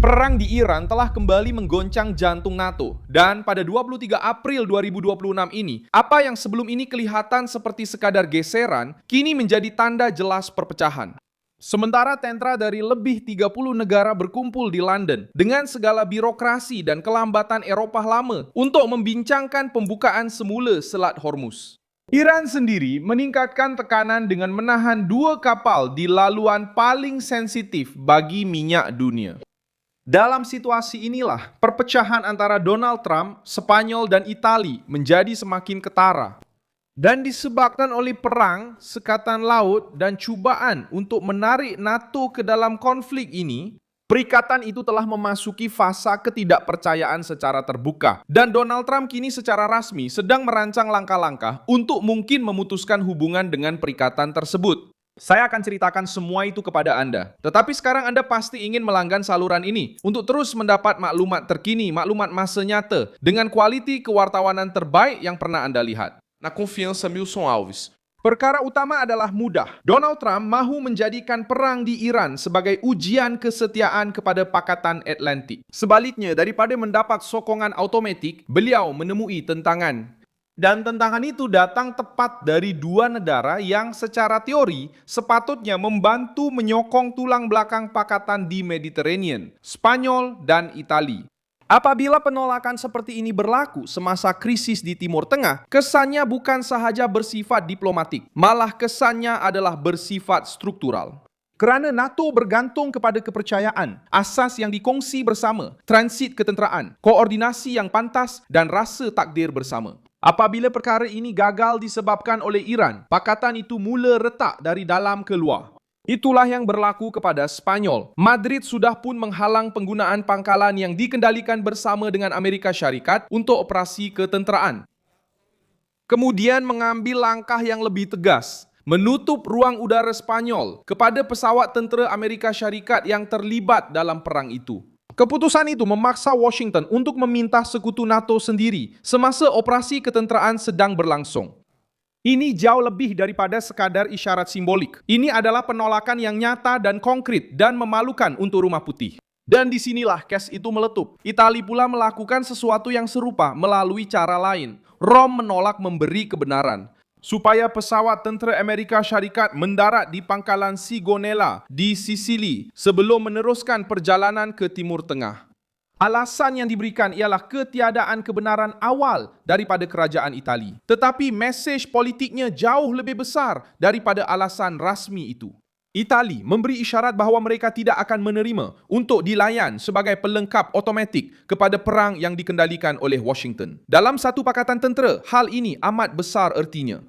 Perang di Iran telah kembali menggoncang jantung NATO. Dan pada 23 April 2026 ini, apa yang sebelum ini kelihatan seperti sekadar geseran, kini menjadi tanda jelas perpecahan. Sementara tentra dari lebih 30 negara berkumpul di London dengan segala birokrasi dan kelambatan Eropa lama untuk membincangkan pembukaan semula Selat Hormuz. Iran sendiri meningkatkan tekanan dengan menahan 2 kapal di laluan paling sensitif bagi minyak dunia. Dalam situasi inilah, perpecahan antara Donald Trump, Spanyol, dan Italia menjadi semakin ketara. Dan disebabkan oleh perang, sekatan laut, dan cubaan untuk menarik NATO ke dalam konflik ini, perikatan itu telah memasuki fasa ketidakpercayaan secara terbuka. Dan Donald Trump kini secara rasmi sedang merancang langkah-langkah untuk mungkin memutuskan hubungan dengan perikatan tersebut. Saya akan ceritakan semua itu kepada Anda. Tetapi sekarang Anda pasti ingin melanggan saluran ini untuk terus mendapat maklumat terkini, maklumat masa nyata dengan kualiti kewartawanan terbaik yang pernah Anda lihat. Na Confiança Milson Alves. Perkara utama adalah mudah. Donald Trump mahu menjadikan perang di Iran sebagai ujian kesetiaan kepada Pakatan Atlantik. Sebaliknya, daripada mendapat sokongan automatik, beliau menemui tentangan. Dan tentangan itu datang tepat dari 2 negara yang secara teori sepatutnya membantu menyokong tulang belakang pakatan di Mediterranean, Spanyol dan Italia. Apabila penolakan seperti ini berlaku semasa krisis di Timur Tengah, kesannya bukan sahaja bersifat diplomatik, malah kesannya adalah bersifat struktural. Kerana NATO bergantung kepada kepercayaan, asas yang dikongsi bersama, transit ketenteraan, koordinasi yang pantas dan rasa takdir bersama. Apabila perkara ini gagal disebabkan oleh Iran, pakatan itu mula retak dari dalam ke luar. Itulah yang berlaku kepada Spanyol. Madrid sudah pun menghalang penggunaan pangkalan yang dikendalikan bersama dengan Amerika Syarikat untuk operasi ketenteraan. Kemudian mengambil langkah yang lebih tegas, menutup ruang udara Spanyol kepada pesawat tentera Amerika Syarikat yang terlibat dalam perang itu. Keputusan itu memaksa Washington untuk meminta sekutu NATO sendiri semasa operasi ketenteraan sedang berlangsung. Ini jauh lebih daripada sekadar isyarat simbolik. Ini adalah penolakan yang nyata dan konkret dan memalukan untuk Rumah Putih. Dan disinilah kes itu meletup. Italia pula melakukan sesuatu yang serupa melalui cara lain. Rom menolak memberi kebenaran supaya pesawat tentera Amerika Syarikat mendarat di pangkalan Sigonella di Sisili sebelum meneruskan perjalanan ke Timur Tengah. Alasan yang diberikan ialah ketiadaan kebenaran awal daripada kerajaan Italia. Tetapi mesej politiknya jauh lebih besar daripada alasan rasmi itu. Italia memberi isyarat bahawa mereka tidak akan menerima untuk dilayan sebagai pelengkap otomatik kepada perang yang dikendalikan oleh Washington. Dalam satu pakatan tentera, hal ini amat besar ertinya.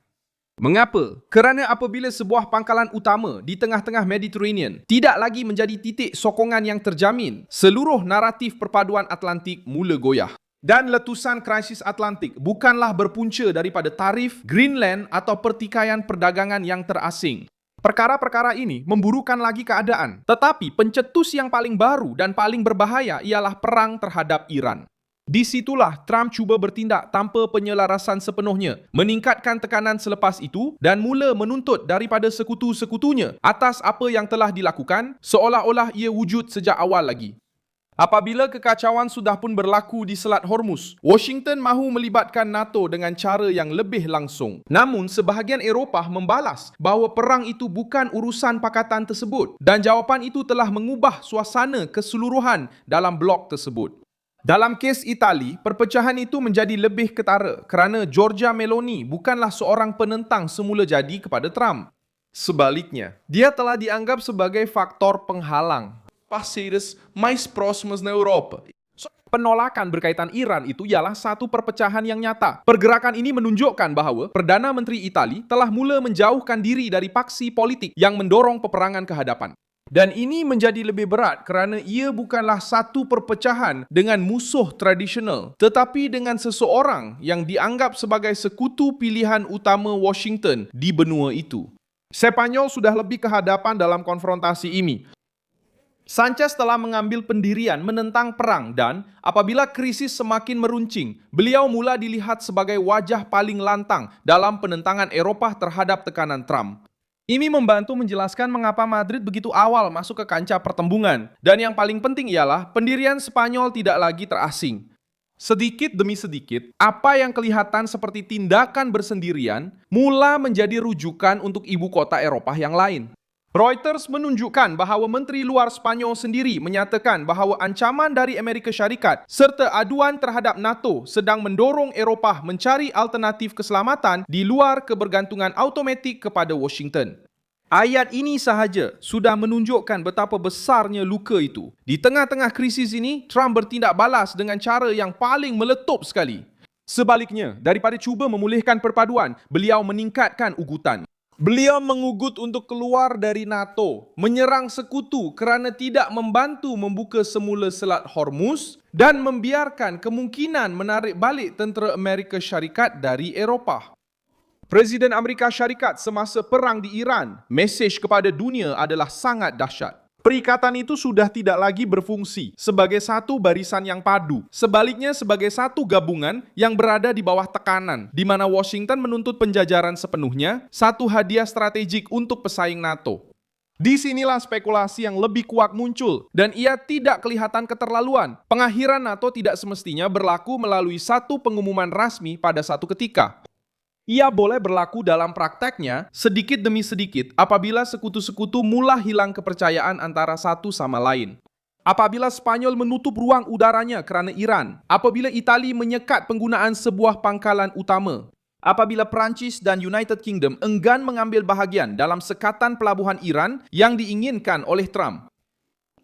Mengapa? Kerana apabila sebuah pangkalan utama di tengah-tengah Mediterranean tidak lagi menjadi titik sokongan yang terjamin, seluruh naratif perpaduan Atlantik mula goyah. Dan letusan krisis Atlantik bukanlah berpunca daripada tarif, Greenland atau pertikaian perdagangan yang terasing. Perkara-perkara ini memburukan lagi keadaan. Tetapi pencetus yang paling baru dan paling berbahaya ialah perang terhadap Iran. Disitulah Trump cuba bertindak tanpa penyelarasan sepenuhnya, meningkatkan tekanan selepas itu dan mula menuntut daripada sekutu-sekutunya atas apa yang telah dilakukan seolah-olah ia wujud sejak awal lagi. Apabila kekacauan sudah pun berlaku di Selat Hormuz, Washington mahu melibatkan NATO dengan cara yang lebih langsung. Namun, sebahagian Eropah membalas bahawa perang itu bukan urusan pakatan tersebut dan jawapan itu telah mengubah suasana keseluruhan dalam blok tersebut. Dalam kes Italia, perpecahan itu menjadi lebih ketara kerana Giorgia Meloni bukanlah seorang penentang semula jadi kepada Trump. Sebaliknya, dia telah dianggap sebagai faktor penghalang. Parceiras mais próximas na Europa. Penolakan berkaitan Iran itu ialah satu perpecahan yang nyata. Pergerakan ini menunjukkan bahawa Perdana Menteri Italia telah mula menjauhkan diri dari paksi politik yang mendorong peperangan ke hadapan. Dan ini menjadi lebih berat kerana ia bukanlah satu perpecahan dengan musuh tradisional, tetapi dengan seseorang yang dianggap sebagai sekutu pilihan utama Washington di benua itu. Spanyol sudah lebih ke hadapan dalam konfrontasi ini. Sanchez telah mengambil pendirian menentang perang dan apabila krisis semakin meruncing, beliau mula dilihat sebagai wajah paling lantang dalam penentangan Eropah terhadap tekanan Trump. Ini membantu menjelaskan mengapa Madrid begitu awal masuk ke kancah pertembungan. Dan yang paling penting ialah pendirian Spanyol tidak lagi terasing. Sedikit demi sedikit, apa yang kelihatan seperti tindakan bersendirian mula menjadi rujukan untuk ibu kota Eropa yang lain. Reuters menunjukkan bahwa Menteri Luar Spanyol sendiri menyatakan bahwa ancaman dari Amerika Syarikat serta aduan terhadap NATO sedang mendorong Eropah mencari alternatif keselamatan di luar kebergantungan automatik kepada Washington. Ayat ini sahaja sudah menunjukkan betapa besarnya luka itu. Di tengah-tengah krisis ini, Trump bertindak balas dengan cara yang paling meletup sekali. Sebaliknya, daripada cuba memulihkan perpaduan, beliau meningkatkan ugutan. Beliau mengugut untuk keluar dari NATO, menyerang sekutu kerana tidak membantu membuka semula Selat Hormuz dan membiarkan kemungkinan menarik balik tentera Amerika Syarikat dari Eropah. Presiden Amerika Syarikat semasa perang di Iran, mesej kepada dunia adalah sangat dahsyat. Perikatan itu sudah tidak lagi berfungsi sebagai satu barisan yang padu. Sebaliknya sebagai satu gabungan yang berada di bawah tekanan, di mana Washington menuntut penjajaran sepenuhnya, satu hadiah strategik untuk pesaing NATO. Di sinilah spekulasi yang lebih kuat muncul, dan ia tidak kelihatan keterlaluan. Pengakhiran NATO tidak semestinya berlaku melalui satu pengumuman rasmi pada satu ketika. Ia boleh berlaku dalam prakteknya sedikit demi sedikit apabila sekutu-sekutu mula hilang kepercayaan antara satu sama lain. Apabila Spanyol menutup ruang udaranya kerana Iran, apabila Itali menyekat penggunaan sebuah pangkalan utama, apabila Perancis dan United Kingdom enggan mengambil bahagian dalam sekatan pelabuhan Iran yang diinginkan oleh Trump.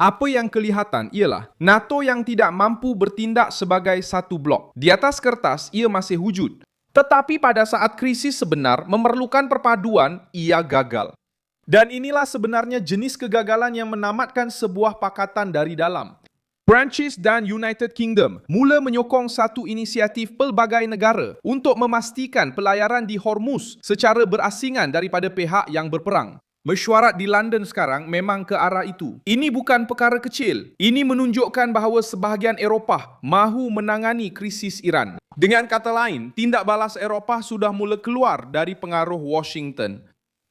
Apa yang kelihatan ialah NATO yang tidak mampu bertindak sebagai satu blok. Di atas kertas ia masih wujud. Tetapi pada saat krisis sebenar memerlukan perpaduan, ia gagal. Dan inilah sebenarnya jenis kegagalan yang menamatkan sebuah pakatan dari dalam. Perancis dan United Kingdom mula menyokong satu inisiatif pelbagai negara untuk memastikan pelayaran di Hormuz secara berasingan daripada pihak yang berperang. Mesyuarat di London sekarang memang ke arah itu. Ini bukan perkara kecil. Ini menunjukkan bahawa sebahagian Eropah mahu menangani krisis Iran. Dengan kata lain, tindak balas Eropah sudah mula keluar dari pengaruh Washington.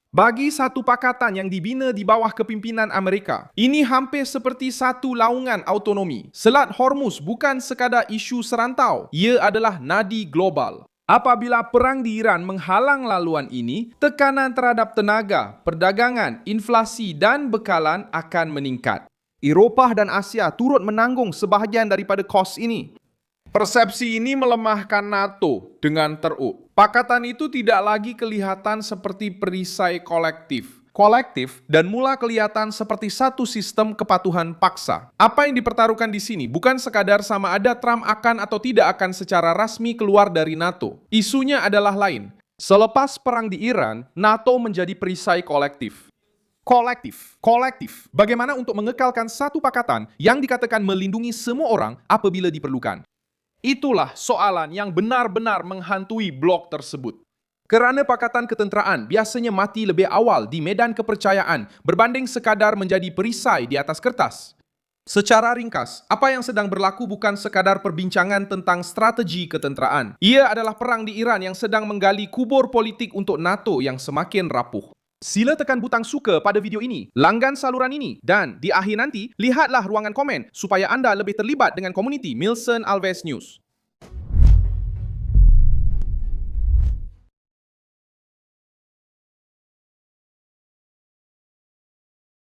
Bagi satu pakatan yang dibina di bawah kepimpinan Amerika, ini hampir seperti satu laungan autonomi. Selat Hormuz bukan sekadar isu serantau, ia adalah nadi global. Apabila perang di Iran menghalang laluan ini, tekanan terhadap tenaga, perdagangan, inflasi dan bekalan akan meningkat. Eropah dan Asia turut menanggung sebahagian daripada kos ini. Persepsi ini melemahkan NATO dengan teruk. Pakatan itu tidak lagi kelihatan seperti perisai kolektif, dan mula kelihatan seperti satu sistem kepatuhan paksa. Apa yang dipertaruhkan di sini bukan sekadar sama ada Trump akan atau tidak akan secara rasmi keluar dari NATO. Isunya adalah lain. Selepas perang di Iran, NATO menjadi perisai kolektif. Bagaimana untuk mengekalkan satu pakatan yang dikatakan melindungi semua orang apabila diperlukan? Itulah soalan yang benar-benar menghantui blok tersebut. Kerana pakatan ketenteraan biasanya mati lebih awal di medan kepercayaan berbanding sekadar menjadi perisai di atas kertas. Secara ringkas, apa yang sedang berlaku bukan sekadar perbincangan tentang strategi ketenteraan. Ia adalah perang di Iran yang sedang menggali kubur politik untuk NATO yang semakin rapuh. Sila tekan butang suka pada video ini, langgan saluran ini, dan di akhir nanti, lihatlah ruangan komen supaya anda lebih terlibat dengan komuniti Milson Alves News.